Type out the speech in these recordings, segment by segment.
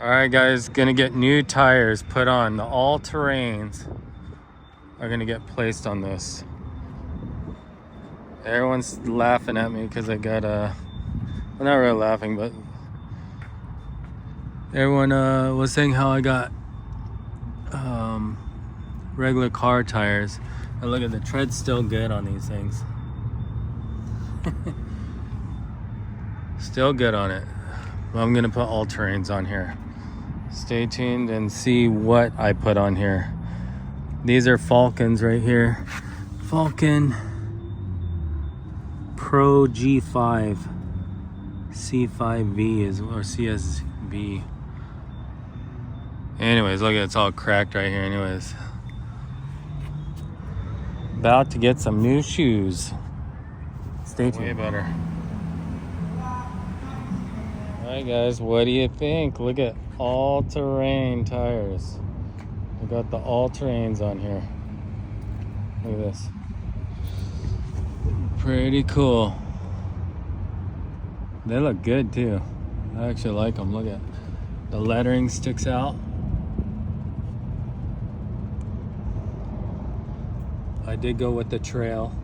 All right, guys, gonna get new tires put on. The all-terrains are gonna get placed on this. Everyone's laughing at me because I got well, not really laughing, but everyone was saying how I got regular car tires. And look at the tread's still good on these things. Still good on it. But I'm gonna put all-terrains on here. Stay tuned and see what I put on here. These are Falcons right here. Falcon Pro G5 C5V is or CSV. Anyways, look at it's all cracked right here. Anyways, about to get some new shoes. Stay tuned. Way better. Alright guys, what do you think? Look at all-terrain tires. I got the all-terrains on here. Look at this. Pretty cool. They look good too. I actually like them. Look at the lettering sticks out. I did go with the trail.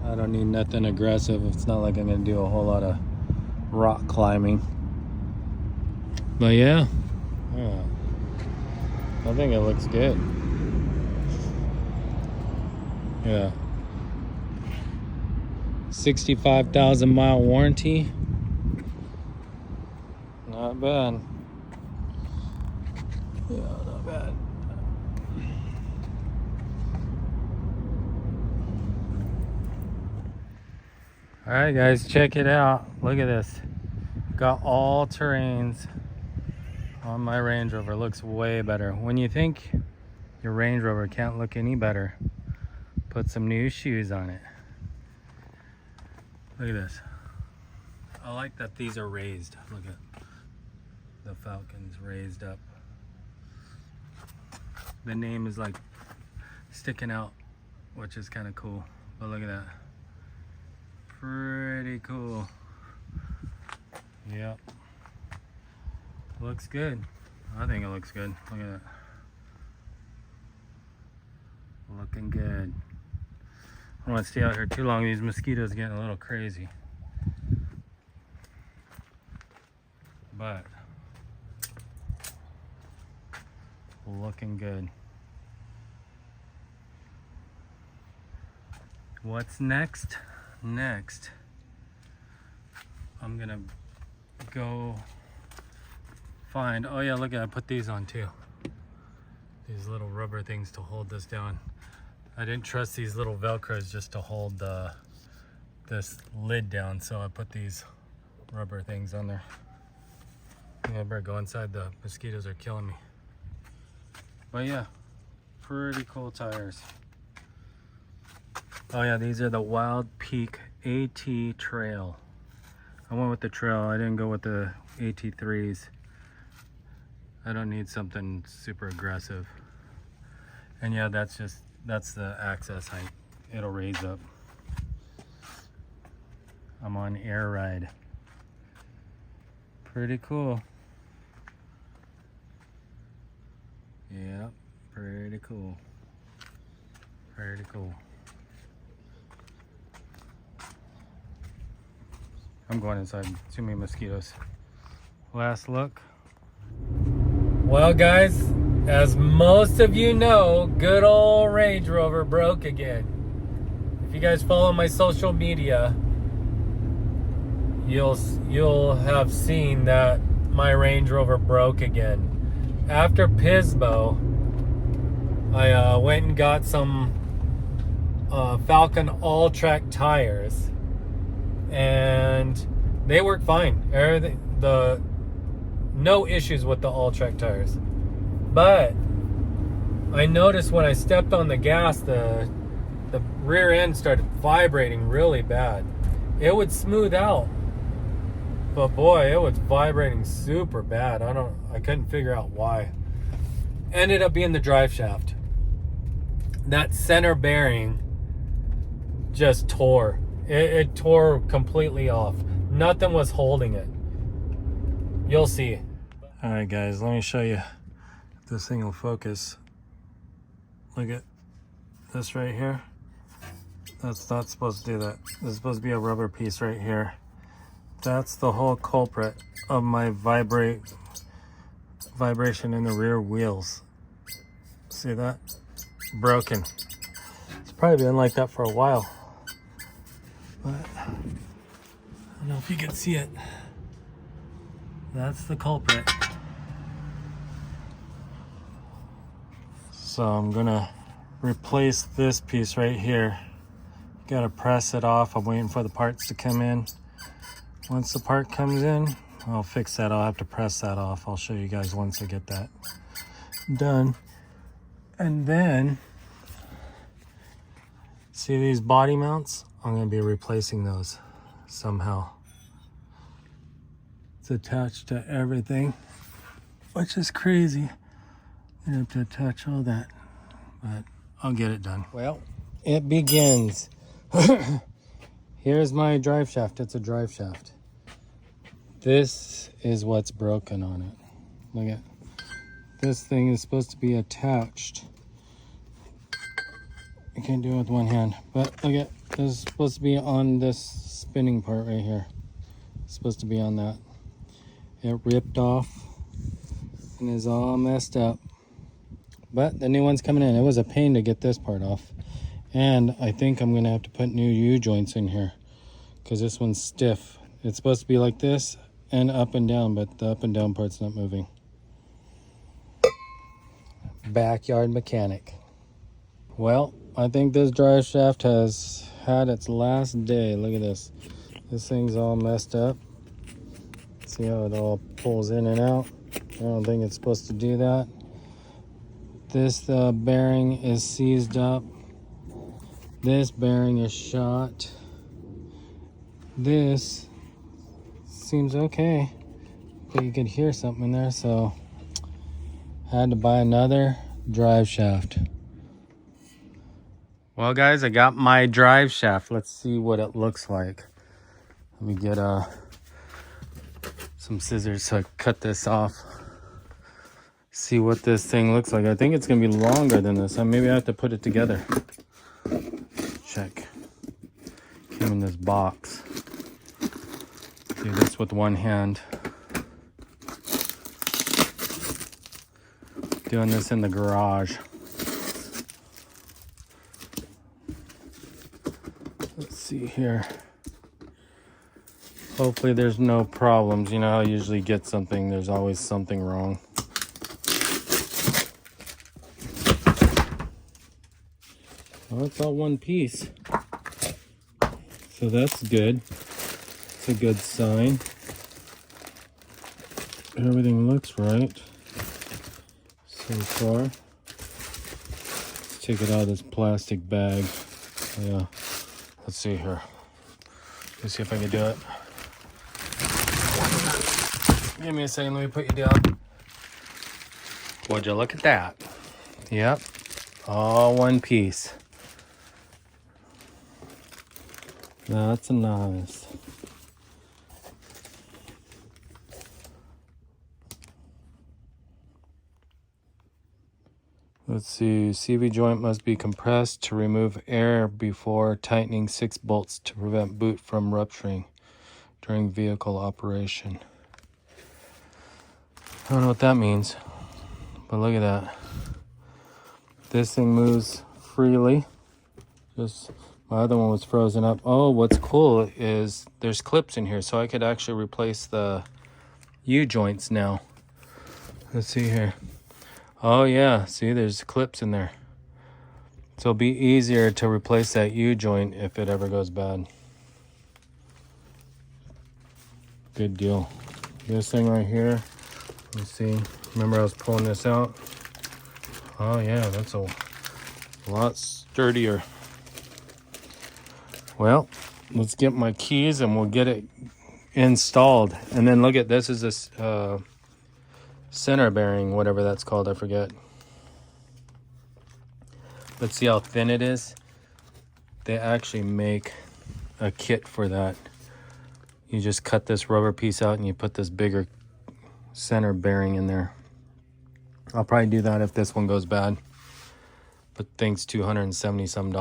I don't need nothing aggressive. It's not like I'm gonna do a whole lot of rock climbing. But yeah, I think it looks good. Yeah. 65,000 mile warranty. Not bad. Yeah, not bad. All right, guys, check it out. Look at this. Got all terrains on my Range Rover. Looks way better. When you think your Range Rover can't look any better, put some new shoes on it. Look at this. I like that these are raised. Look at the Falcons raised up. The name is like sticking out, which is kind of cool. But look at that. Pretty cool. Yep. Looks good. I think it looks good. Look at that. Looking good. I don't want to stay out here too long. These mosquitoes are getting a little crazy. But looking good. What's next? Next, I'm gonna go find, oh yeah, look at, I put these on too. These little rubber things to hold this down. I didn't trust these little Velcros just to hold this lid down, so I put these rubber things on there. Yeah, I better go inside, the mosquitoes are killing me. But yeah, pretty cool tires. Oh yeah, these are the Wild Peak AT Trail. I went with the Trail, I didn't go with the AT3s. I don't need something super aggressive. And yeah, that's the access height. It'll raise up. I'm on air ride. Pretty cool. Yeah, pretty cool. Pretty cool. I'm going inside. Too many mosquitoes. Last look. Well, guys, as most of you know, good old Range Rover broke again. If you guys follow my social media, you'll have seen that my Range Rover broke again. After Pismo, I went and got some Falcon all-track tires. And they work fine. Everything, no issues with the all-track tires. But I noticed when I stepped on the gas, the rear end started vibrating really bad. It would smooth out, but boy, it was vibrating super bad. I couldn't figure out why. Ended up being the drive shaft. That center bearing just tore. It tore completely off. Nothing was holding it. You'll see. All right, guys, let me show you if this thing will focus. Look at this right here. That's not supposed to do that. This is supposed to be a rubber piece right here. That's the whole culprit of my vibration in the rear wheels. See that? Broken. It's probably been like that for a while. But I don't know if you can see it. That's the culprit. So I'm gonna replace this piece right here. Gotta press it off. I'm waiting for the parts to come in. Once the part comes in, I'll fix that. I'll have to press that off. I'll show you guys once I get that done. And then, see these body mounts? I'm gonna be replacing those somehow. It's attached to everything, which is crazy. I have to attach all that, but I'll get it done. Well, it begins. Here's my drive shaft. It's a drive shaft. This is what's broken on it. Look at this thing is supposed to be attached. I can't do it with one hand, but look at this is supposed to be on this spinning part right here. It's supposed to be on that. It ripped off and is all messed up. But the new one's coming in. It was a pain to get this part off. And I think I'm gonna have to put new U-joints in here because this one's stiff. It's supposed to be like this and up and down, but the up and down part's not moving. Backyard mechanic. Well, I think this drive shaft has had its last day. Look at this. This thing's all messed up. See how it all pulls in and out? I don't think it's supposed to do that. This bearing is seized up. This bearing is shot. This seems okay, but you could hear something in there, so I had to buy another drive shaft. Well, guys, I got my drive shaft. Let's see what it looks like. Let me get some scissors to cut this off. See what this thing looks like. I think it's gonna be longer than this. Maybe I have to put it together. Check. Came in this box. Do this with one hand. Doing this in the garage. Let's see here. Hopefully there's no problems. You know how I usually get something, there's always something wrong. Well, it's all one piece. So that's good. It's a good sign. Everything looks right so far. Let's take it out of this plastic bag. Yeah. Let's see here. Let's see if I can do it. Give me a second, let me put you down. Would you look at that? Yep. All one piece. That's nice. Let's see. CV joint must be compressed to remove air before tightening 6 bolts to prevent boot from rupturing during vehicle operation. I don't know what that means, but look at that. This thing moves freely. Just my other one was frozen up. Oh, what's cool is there's clips in here, so I could actually replace the U-joints now. Let's see here. Oh yeah, see there's clips in there. So it'll be easier to replace that U-joint if it ever goes bad. Good deal. This thing right here, let's see. Remember I was pulling this out? Oh yeah, that's a lot sturdier. Well, let's get my keys and we'll get it installed. And then look at this is this center bearing, whatever that's called, I forget. Let's see how thin it is. They actually make a kit for that. You just cut this rubber piece out and you put this bigger center bearing in there. I'll probably do that if this one goes bad. But thing's $270 some.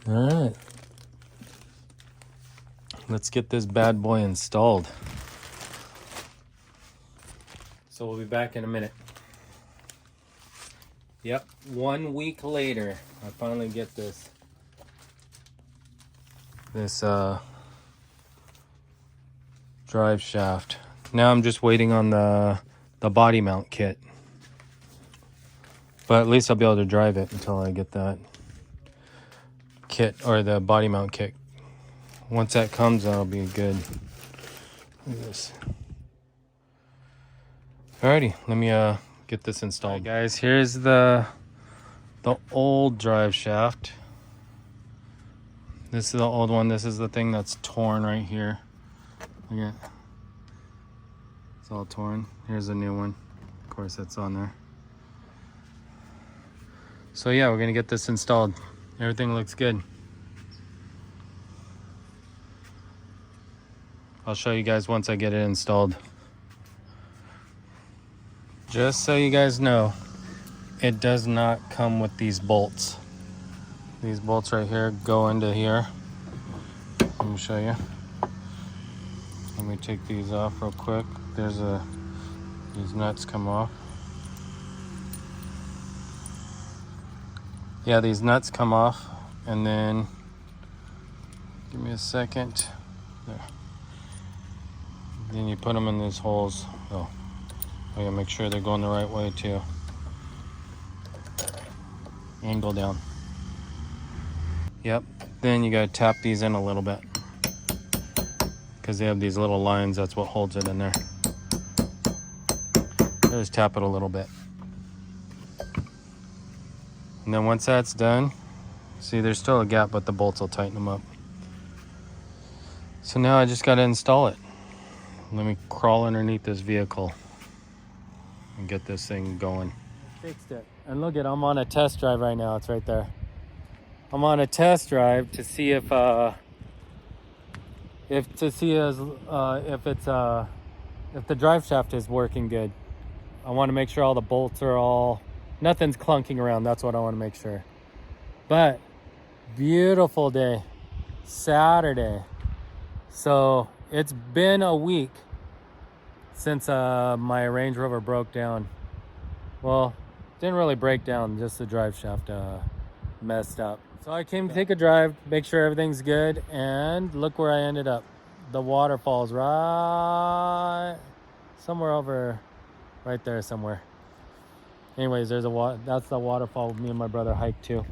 All right. Let's get this bad boy installed. So we'll be back in a minute. Yep, 1 week later, I finally get this drive shaft. Now I'm just waiting on the body mount kit. But at least I'll be able to drive it until I get that kit, or the body mount kit. Once that comes, that'll be good. Look at this. Alrighty, let me get this installed. Right, guys, here's the old drive shaft. This is the old one. This is the thing that's torn right here. Look at it. It's all torn. Here's the new one. Of course, it's on there. So yeah, we're gonna get this installed. Everything looks good. I'll show you guys once I get it installed. Just so you guys know, it does not come with these bolts. These bolts right here go into here. Let me show you. Let me take these off real quick. These nuts come off. Yeah, these nuts come off, and then, give me a second. There. Then you put them in these holes. Oh, I gotta make sure they're going the right way too. Angle down. Yep. Then you gotta tap these in a little bit, because they have these little lines. That's what holds it in there. Just tap it a little bit. And then once that's done, see, there's still a gap, but the bolts will tighten them up. So now I just gotta install it. Let me crawl underneath this vehicle and get this thing going. Fixed it. And look at, I'm on a test drive right now. It's right there. I'm on a test drive to see if the drive shaft is working good. I want to make sure all the bolts are nothing's clunking around. That's what I want to make sure. But beautiful day, Saturday. So it's been a week since my Range Rover broke down. Well, didn't really break down, just the drive shaft messed up. So I came to take a drive, make sure everything's good, and look where I ended up. The waterfall's right somewhere over, right there somewhere. Anyways, that's the waterfall me and my brother hiked to.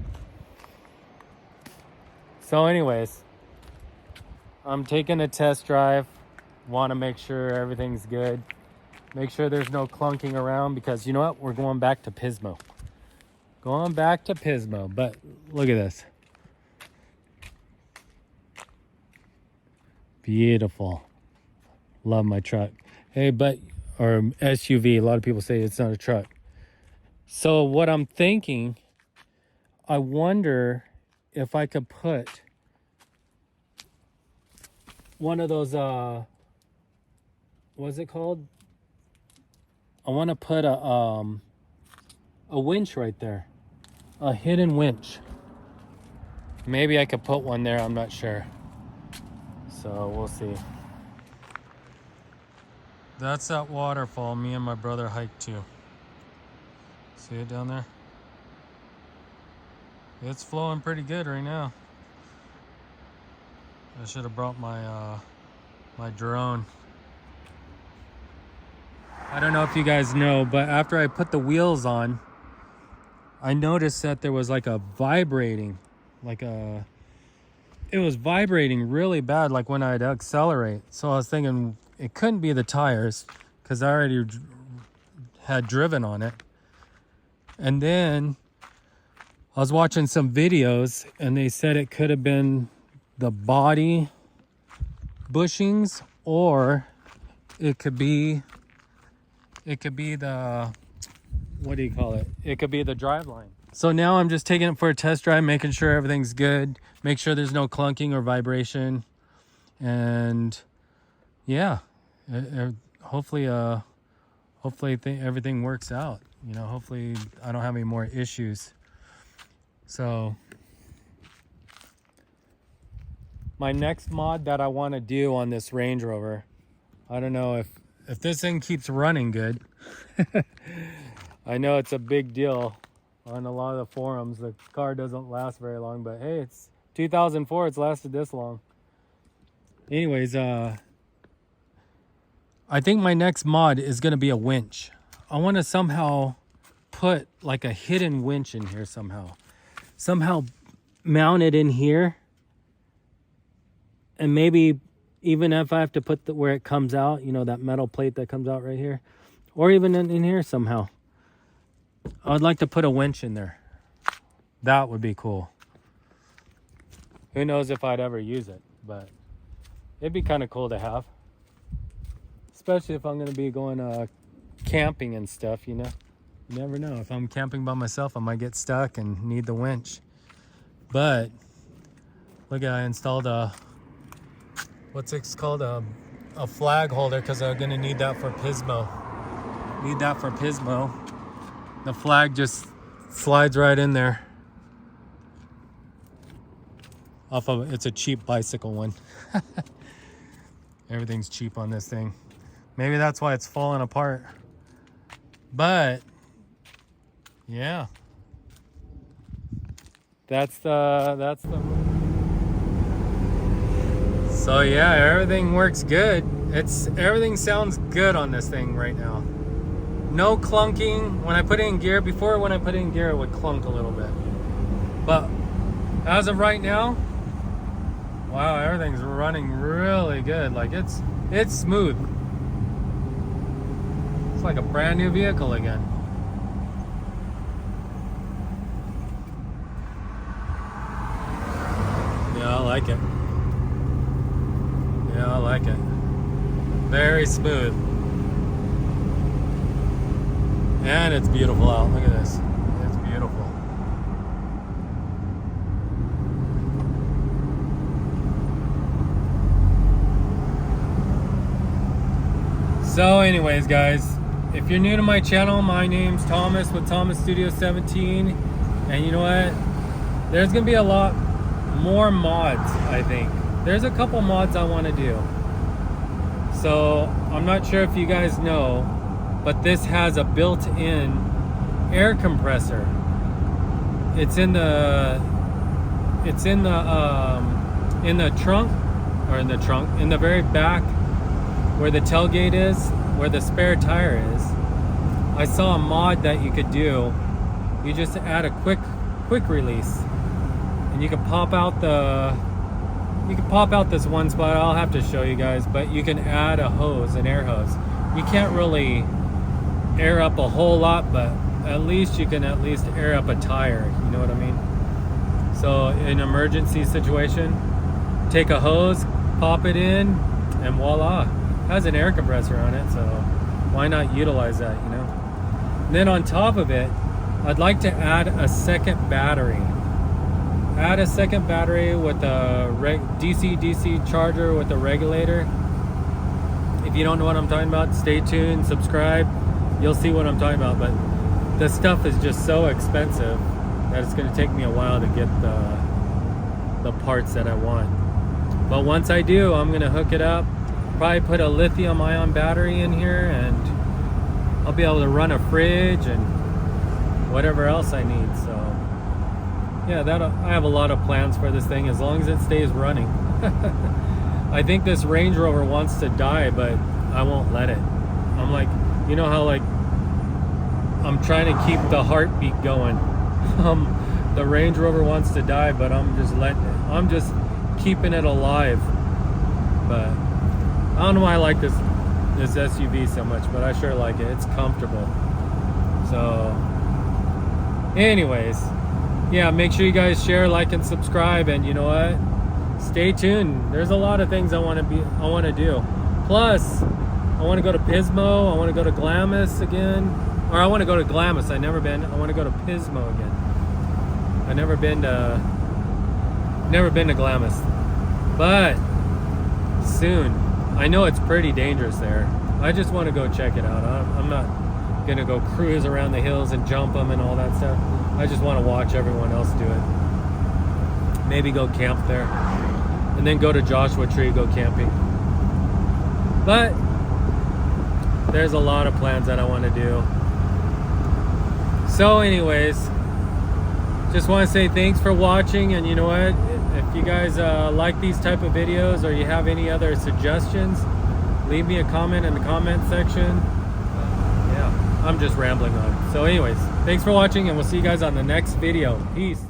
So anyways, I'm taking a test drive. Want to make sure everything's good. Make sure there's no clunking around, because you know what? We're going back to Pismo. Going back to Pismo. But look at this. Beautiful. Love my truck. Hey, or SUV. A lot of people say it's not a truck. So what I'm thinking, I wonder if I could put one of those, what's it called? I want to put a winch right there, a hidden winch. Maybe I could put one there, I'm not sure. So we'll see. That's that waterfall me and my brother hiked to. See it down there? It's flowing pretty good right now. I should have brought my my drone. I don't know if you guys know, but after I put the wheels on, I noticed that there was like a vibrating, it was vibrating really bad, like when I'd accelerate. So I was thinking it couldn't be the tires, because I already had driven on it. And then I was watching some videos, and they said it could have been the body bushings, or it could be the, what do you call it? It could be the driveline. So now I'm just taking it for a test drive, making sure everything's good, make sure there's no clunking or vibration. And yeah, Hopefully, everything works out. You know, hopefully I don't have any more issues. So my next mod that I want to do on this Range Rover, I don't know if this thing keeps running good. I know it's a big deal on a lot of the forums. The car doesn't last very long, but hey, it's 2004, it's lasted this long. Anyways, I think my next mod is going to be a winch. I want to somehow put like a hidden winch in here somehow mount it in here, and maybe even if I have to put where it comes out, you know, that metal plate that comes out right here, or even in here somehow, I would like to put a winch in there. That would be cool. Who knows if I'd ever use it, but it'd be kind of cool to have, especially if I'm going to be going camping and stuff, you know. You never know. If I'm camping by myself, I might get stuck and need the winch. But look, I installed a, what's it called, a flag holder, because I'm going to need that for Pismo. The flag just slides right in there. Off of, it's a cheap bicycle one. Everything's cheap on this thing. Maybe that's why it's falling apart. But yeah, that's the. So yeah, everything works good. Everything sounds good on this thing right now. No clunking. When I put it in gear, when I put it in gear, it would clunk a little bit. But as of right now, wow, everything's running really good. Like it's smooth. It's like a brand new vehicle again. Yeah, I like it. Yeah, I like it. Very smooth. And it's beautiful out. Look at this. It's beautiful. So anyways, guys, if you're new to my channel, my name's Thomas with Thomas Studio 17. And you know what? There's going to be a lot more mods, I think. There's a couple mods I want to do. So I'm not sure if you guys know, but this has a built-in air compressor. It's in the trunk, in the very back where the tailgate is, where the spare tire is. I saw a mod that you could do. You just add a quick release, and you can pop out this one spot. I'll have to show you guys, but you can add a hose, an air hose. You can't really air up a whole lot, but at least you can air up a tire, you know what I mean? So in an emergency situation, take a hose, pop it in, and voila, it has an air compressor on it. So why not utilize that, you know? And then on top of it, I'd like to add a second battery. Add a second battery with a DC charger with a regulator. If you don't know what I'm talking about, stay tuned, subscribe. You'll see what I'm talking about. But this stuff is just so expensive that it's going to take me a while to get the parts that I want. But once I do, I'm going to hook it up, probably put a lithium-ion battery in here, and I'll be able to run a fridge and whatever else I need. So yeah, I have a lot of plans for this thing as long as it stays running. I think this Range Rover wants to die, but I won't let it. I'm like, you know how like I'm trying to keep the heartbeat going. The Range Rover wants to die, but I'm just keeping it alive. But I don't know why I like this SUV so much, but I sure like it. It's comfortable. So anyways, yeah, make sure you guys share, like, and subscribe. And you know what? Stay tuned. There's a lot of things I want to do. Plus, I want to go to Pismo. I want to go to Glamis again. Or I want to go to Glamis. I've never been. I want to go to Pismo again. I've never been to Glamis. But soon. I know it's pretty dangerous there. I just want to go check it out. I'm not gonna go cruise around the hills and jump them and all that stuff. I just want to watch everyone else do it. Maybe go camp there, and then go to Joshua Tree, go camping. But there's a lot of plans that I want to do. So anyways, just want to say thanks for watching, and you know what, if you guys like these type of videos, or you have any other suggestions, leave me a comment in the comment section. Yeah, I'm just rambling on. So anyways, thanks for watching, and we'll see you guys on the next video. Peace.